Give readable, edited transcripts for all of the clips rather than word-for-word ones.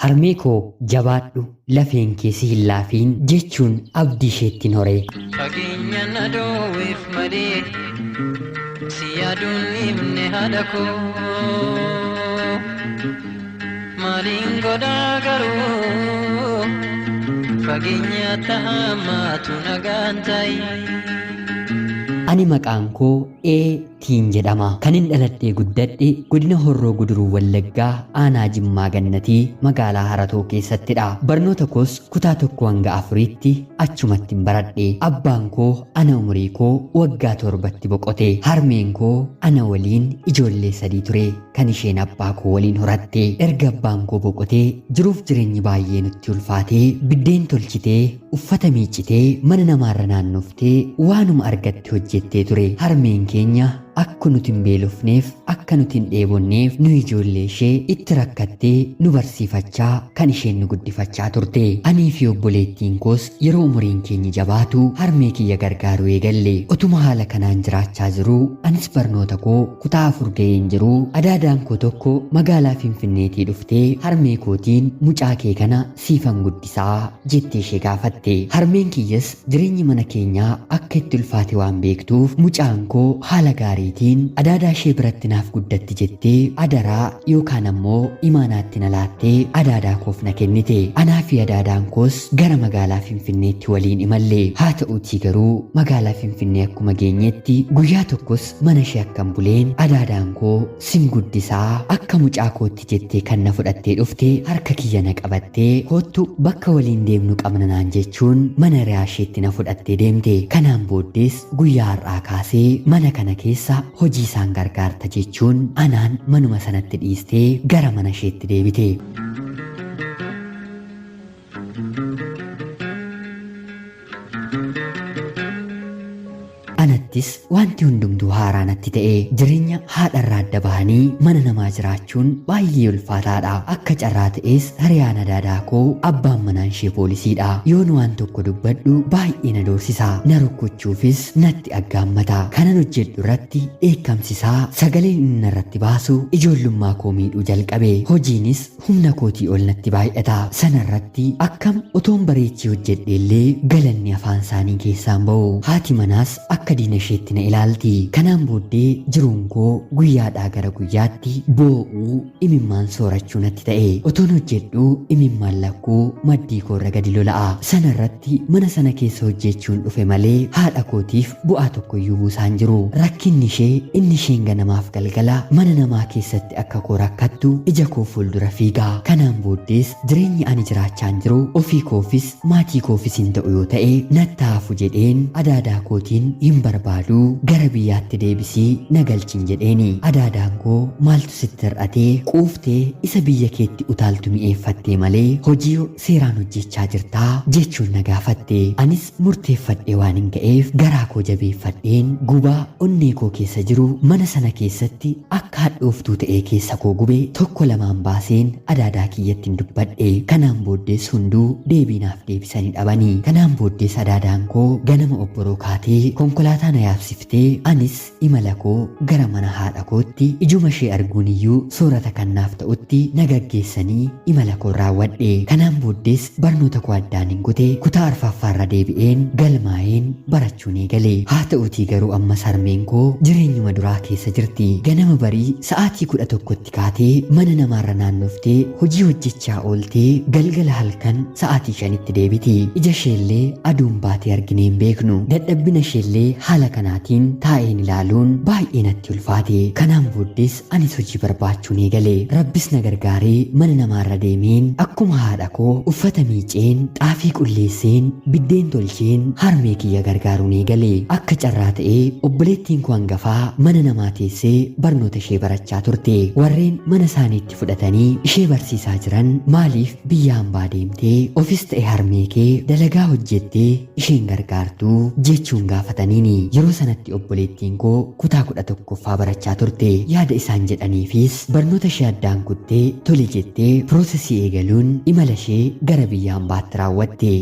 Harmee koo jabaadhu lafeen keessa hin laafiin jechuun abdii isheetti horee. Fageenya na dhoowweef malee si yaaduun himne haadha koo maaliin godhaa garuu fageenya taamaatu nagaan ta'i. Ani maqaan koo tiin jedhama. Kanin dhaladhee guddadhe godina Horroo Guduruu Wallaggaa aanaa Jimmaa Gannatii magaalaa Haratoo keessattidha. Barnoota koos kutaa 1 hanga 4tti achumattin baradhe. Abbaan koo ana umurii koo waggaa 7tti boqote. Harmeen koo ana waliin ijoollee 3 ture kan isheen abbaa koo waliin horatte. Erga abbaan koo boqotee jiruuf jireenyi baay'ee nutti ulfaatee biddeen tolchitee uffata miiccitee mana namaarra naannoftee waanuma argatte hojjettee ture. Harmeen keenya akka nuti hin beelofneef akka nuti hin dheebonneef nu ijoollee ishee itti rakkattee nu barsiifachaa kan isheen nu guddifachaa turte. Anii fi obboleettiin koos yeroo umuriin keenya jabaatu harmee kiyya gargaaruu eegalle. Utuma haala kanaan jiraachaa jiruu anis barnoota koo kutaa 4 ga'een jiruu adaadaan koo tokko magaalaa Finfinneetii dhuftee harmee kootiin mucaa kee kana siifan guddisaa jettee ishee gaafatte. Harmeen kiyyas jireenyi mana keenyaa akka itti ulfaate waan beektuuf mucaan koo haala gaarii adaadaa ishee biratti naaf guddatti jettee adaraa yookaan ammoo imaanaatti na laattee adaadaa koof na kennite. Anaa fi adaadaan koos gara magaalaa Finfinneetti waliin imalle. Haa ta'uutii garuu magaalaa Finfinnee akkuma geenyetti guyyaa tokkos mana ishee akkan buleen adaadaan koo sin guddisaa akka mucaa kootti jettee kan na fudhattee dhufte harka kiyya na qabattee kottu bakka waliin deemnu qabna naan jechuun mana riyaa isheetti na fudhattee deemte. Kanaan booddees guyyaa har'aa kaasee mana kana keessa hojii isaan gargaarta jechuun anaan manuma sanatti dhiistee gara mana isheetti deebite. Anattis wanti hundumtuu haaraa natti ta'e. Jireenya haadharraa adda bahanii mana namaa jiraachuun baay'ee ulfaataadha. Akka carraa ta'es hiriyaan adaadaa koo abbaan manaan ishee poolisiidha. Yoon waan tokko dubbadhu baay'ee na doorsisa. Na rukkuchuufis natti aggaammata. Kanan hojjedhu irratti dheekkamsisaa sagaleen inni narratti baasu ijoollummaa koo miidhuu jalqabe. Hojiinis humna kootii ol natti baay'ata. Sanarratti akkam otoon bareechee hojjedheellee galanni afaan isaanii keessaan ba'u. Haati manaas akka diina isheetti na ilaalti. Kanaan booddee jiruun koo guyyaadhaa gara guyyaatti boo'uu imimmaan soorachuu natti ta'e. Otoon hojjedhu imimmaan lakkuu maddii koorra gadi lola'a. Sanarratti mana sana keessa hojjechuun dhufe malee haadha kootiif bu'aa tokkoyyuu buusaan jiru. Rakkinni ishee inni isheen ganamaaf galgala mana namaa keessatti akka koo rakkattu ija koo fuuldura fiiga. Kanaan booddees jireenyi ani jiraachaan jiru ofii koofis maatii koofis hin ta'u yoo ta'e nattaafu jedheen adaadaa kootiin hin barbaadu gara biyyaatti deebisii na galchin jedheeni. Adaadaan koo maaltu sitti hir'atee quuftee isa biyya keetti utaaltu mi'eeffattee malee hojii seeraan hojjechaa jirtaa jechuun na gaafatte. Anis murteeffadhee waan hin ga'eef garaa koo jabeeffadheen gubaa onnee koo keessa jiru mana sana keessatti akka hadhooftuu ta'ee keessa koo gube tokko lamaan baaseen adaadaa kiyyatti hin dubbadhe. Kanaan booddees hunduu deebiinaaf deebisanii dhabanii. Kanaan booddees adaadaan koo ganama obboroo kaatee konkolaataa na yaabsiftee anis imala koo gara mana haadha kootti ijuma ishee arguun iyyuu soorata kannaaf ta'utti na gaggeessanii imala koo raawwadhe. Kanaan booddees barnoota koo addaan hin kute kutaa 4ffaarra deebi'een galmaa'een barachuun eegale. Haa ta'uutii garuu ammas harmeen koo jireenyuma duraa keessa jirti. Ganama barii sa'aatii 11tti kaatee mana namaarra naannoftee hojii hojjechaa ooltee galgala halkan sa'aatii 5tti deebiti. Ija isheellee aduun baatee arginee hin beeknu. Dadhabbina isheellee haala kanaatiin taa'een ilaaluun baay'ee natti ulfaate. Kanaan booddees anis hojii barbaachuun eegale. Rabbis na gargaaree mana namaarra deemeen akkuma haadha koo uffata miiceen xaafii qulleesseen biddeen tolcheen harmee kiyya gargaaruun eegale. Akka carraa ta'ee obboleettiin koo hangafaa mana namaa teessee barnoota ishee barachaa turte. Warreen mana isaaniitti fudhatanii ishee barsiisaa jiran maaliif biyya hambaa deemtee ofis ta'e harmee kee dalagaa hojjettee isheen gargaartuu jechuun gaafataniini. Yeroo sanatti obboleettiin koo kutaa 11ffaa barachaa turte. Yaada isaan jedhaniifis barnoota ishee addaan kuttee tole jettee piroosesii eegaluun imala ishee gara biyya hambaatti raawwatte.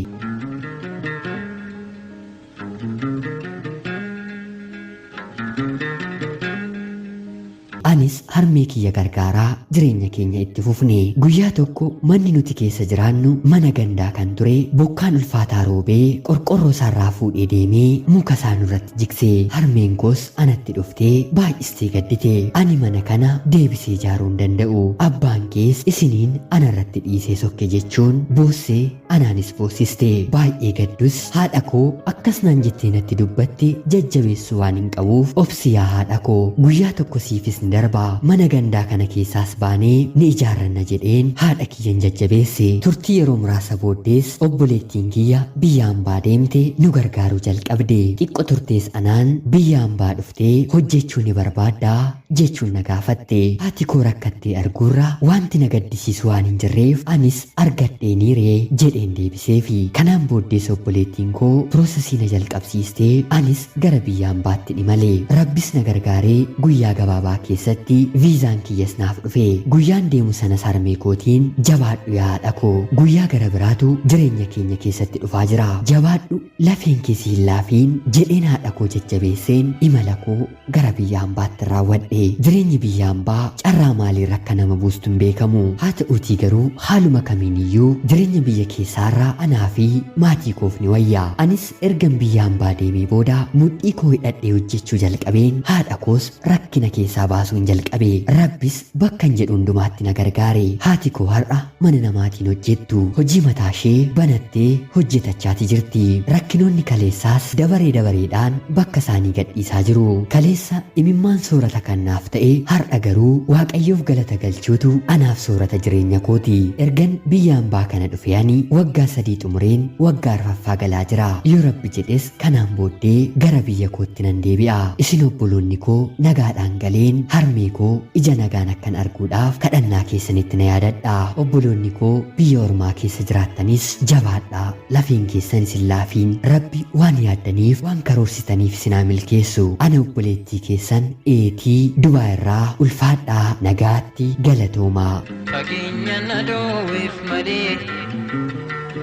Anis harmee kiyya gargaaraa jireenya keenya itti fufne. Guyyaa tokko manni nuti keessa jiraannu mana gandaa kan ture bokkaan ulfaataa roobee qorqorroo isaarraa fuudhee deemee muka isaa nurratti jiksee. Harmeen koos anatti dhuftee baay'istee gaddite. Ani mana kana deebisee ijaaruu hin danda'u. Abbaan kees isiniin anarratti dhiisee sokke jechuun boossee anaanis boossiste. Baay'ee gaddus haadha koo akkas naan jettee natti dubbatti jajjabeessuu waan hin qabuuf obsi yaa haadha koo guyyaa tokko siifis ni darba. Mana gandaa kana keessaas baanee ni ijaarranna jedheen haadha kiyyan jajjabeesse. Turtii yeroo muraasa booddees obboleettiin kiyya biyya hambaa deemte nu gargaaruu jalqabde. Xiqqoo turtees anaan biyya hambaa dhuftee hojjechuu ni barbaaddaa jechuun na gaafatte. Haati koo rakkattee arguurra wanti na gaddisiisu waan hin jirreef anis argadheeniiree jedheen deebiseefi. Kanaan booddees obboleettiin koo piroosesii na jalqabsiistee anis gara biyya hambaatti dhimale. Rabbis na gargaaree guyyaa gabaabaa keessatti viizaan kiyyas naaf dhufe. Guyyaan deemu sanas harmee kootiin jabaadhu yaa haadha koo guyyaa gara biraatu jireenya keenya keessatti dhufaa jira. Jabaadhu lafeen keessi hin laafiin jedheen haadha koo jajjabeesseen imala koo gara biyya hambaatti raawwadhe. Jireenyi biyya hambaa carraa maaliin rakka nama buustu hin beekamu. Haa ta'uutii garuu haaluma kamiiniyyuu jireenya biyya keessaarraa anaa fi maatii koof ni wayya. Anis ergan biyya hambaa deemee booda mudhii koo hidhadhee hojjechuu jalqabeen haadha koos rakkina keessaa baasuu hin jalqabe. Rabbis bakka hin jedhu hundumaatti na gargaare. Haati koo har'a mana namaatiin hojjettu. Hojii mataa ishee banattee hojjetachaati jirti. Rakkinoonni kaleessaas dabaree dabareedhaan bakka isaanii gadhiisaa jiru. Kaleessa imimmaan soorata kannaaf ta'e har'a garuu Waaqayyoof galata galchuutu anaaf soorata jireenya kooti. Ergan biyya hambaa kana dhufe ani waggaa 3 xumureen waggaa 4ffaa galaa jira. Yoo Rabbi jedhes kanaan booddee gara biyya kootti nan deebi'a. Isin obboloonni koo nagaadhaan galeen harmee koo ija nagaan akkan arguudhaaf kadhannaa keessanitti na yaadadha. Obboloonni koo biyya ormaa keessa jiraattanis jabaadhaa. Lafeen keessanis hin laafiin. Rabbi waan yaaddaniif waan karoorsitaniif isinaa milkeessu. Ana obboleettii keessan eetii Dubaa irraa ulfaadhaa nagaatti galatoomaa. Fageenya na dhoowweef malee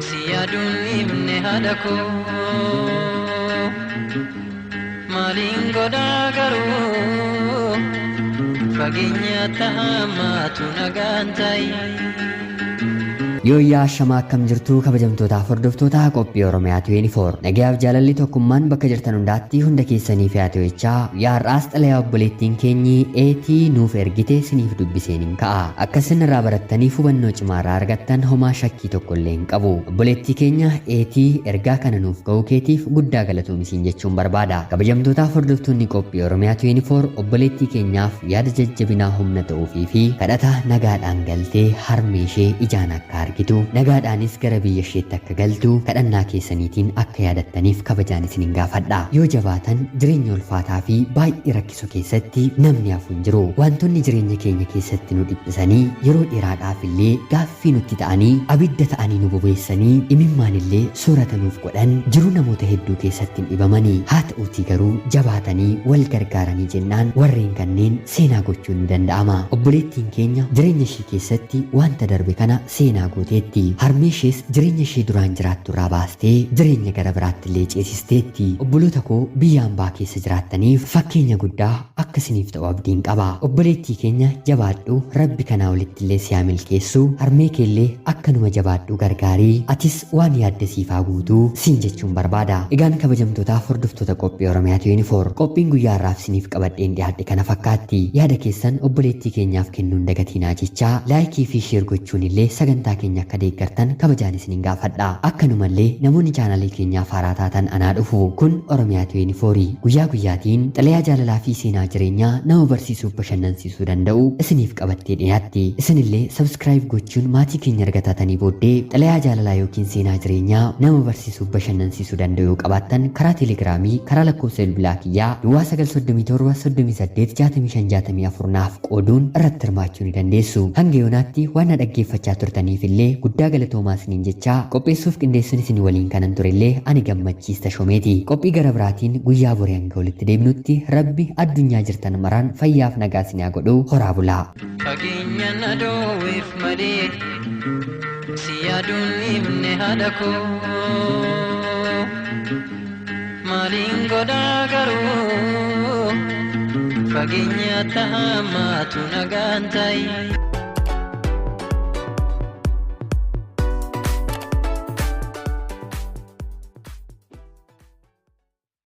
si yaaduun himne haadha koo maaliin godhaa garuu fageenya taamaatu nagaan ta'i. Yooyyaa shamaa akkam jirtu kabajamtootaaf hordoftoota qophii Oromiyaa 24 nagayaaf jaalalli tokkummaan bakka jirtan hundaatti hunda keessaniif yaa ta'echaa yaarraas xalayaa obboleettiin keenyi eetii nuuf ergite siniif dubbiseen hin ka'a. Akkasin irraa barattaniif hubannoo cimaarraa argattan homaa shakkii tokko illee hin qabu. Obboleettii keenya eetii ergaa kana nuuf ga'uu keetiif guddaa galatoomisiin jechuun barbaada. Kabajamtootaaf hordoftoonni qophii Oromiyaa 24 obboleettii keenyaaf yaada jajjabinaa humna ta'uufii fi kadhata nagaadhaan galtee harmee ishee ijaan akka argitu nagaadhaanis gara biyya isheetti akka galtu kadhannaa keessaniitiin akka yaadattaniif kabajaan isinin gaafadha. Yoo jabaatan jireenya ulfaataa fi baay'ee rakkisu keessatti namni hafu hin jiru. Wantoonni jireenya keenya keessatti nu dhiphisanii yeroo dheeraadhaaf illee gaaffii nutti ta'anii abidda ta'anii nu bobeessanii imimmaan illee soorata nuuf godhan jiru namoota hedduu keessatti hin dhibamanii. Haa ta'uutii garuu jabaatanii wal gargaaranii jennaan warreen kanneen seenaa gochuun ni danda'ama. Obboleettiin keenya jireenya ishee keessatti wanta darbe kana seenaa gooteetti. Harmee ishees jireenya ishee duraan jiraattu irraa baastee jireenya gara biraatti illee ceesisteetti. Obboloota koo biyya hambaa keessa jiraattaniif fakkeenya guddaa akka isiniif ta'u abdiin qaba. Obboleettii keenya jabaadhu Rabbi kanaa olitti illee si haa milkeessu. Harmee keellee akkanuma jabaadhu gargaarii atis waan yaaddasiifaa guutuu siin jechuun barbaada. Egaan kabajamtootaaf hordoftoota qophii Oromiyaa 24 qophiin guyyaa har'aaf isiniif qabadheen dhiyaadhe kana fakkaatti. Yaada keessan obboleettii keenyaaf kennuun dagatinaa jechaa laayikii fi sheer gochuun illee sagantaa keenya akka deeggartan kabajaan isinin gaafadha. Akkanumallee namoonni chaanalii keenyaaf haaraa taatan anaa dhufu. Kun Oromiyaa 24 guyyaa guyyaatiin xalayaa jaalalaa fi seenaa jireenyaa nama barsiisuuf bashannansiisuu danda'u isiniif qabattee dhiyaatti. Isinillee sabskiraayib gochuun maatii keenya argatatanii booddee xalayaa jaalalaa yookiin seenaa jireenyaa nama barsiisuuf bashannansiisuu danda'u qabaattan karaa teelegiraamii karaa lakkoofsa bilbilaa kiyyaa 937 naaf qooduun irratti hirmaachuu ni dandeessu. Hanga yoonaatti waan na dhaggeeffachaa turtaniif illee guddaa galatoomaa isiniin jechaa qopheessuuf qindeessuun isin waliin kanan turellee ani gammachiista shomeeti. Qophii gara biraatiin guyyaa borii hanga walitti deebinutti Rabbi addunyaa jirtan maraan fayyaaf nagaa isin haa godhu. Horaa bulaa. Fageenya na dhoowweef malee si yaaduun himne haadha koo maaliin godhaa garuu fageenya tahammaatu nagaan ta'i.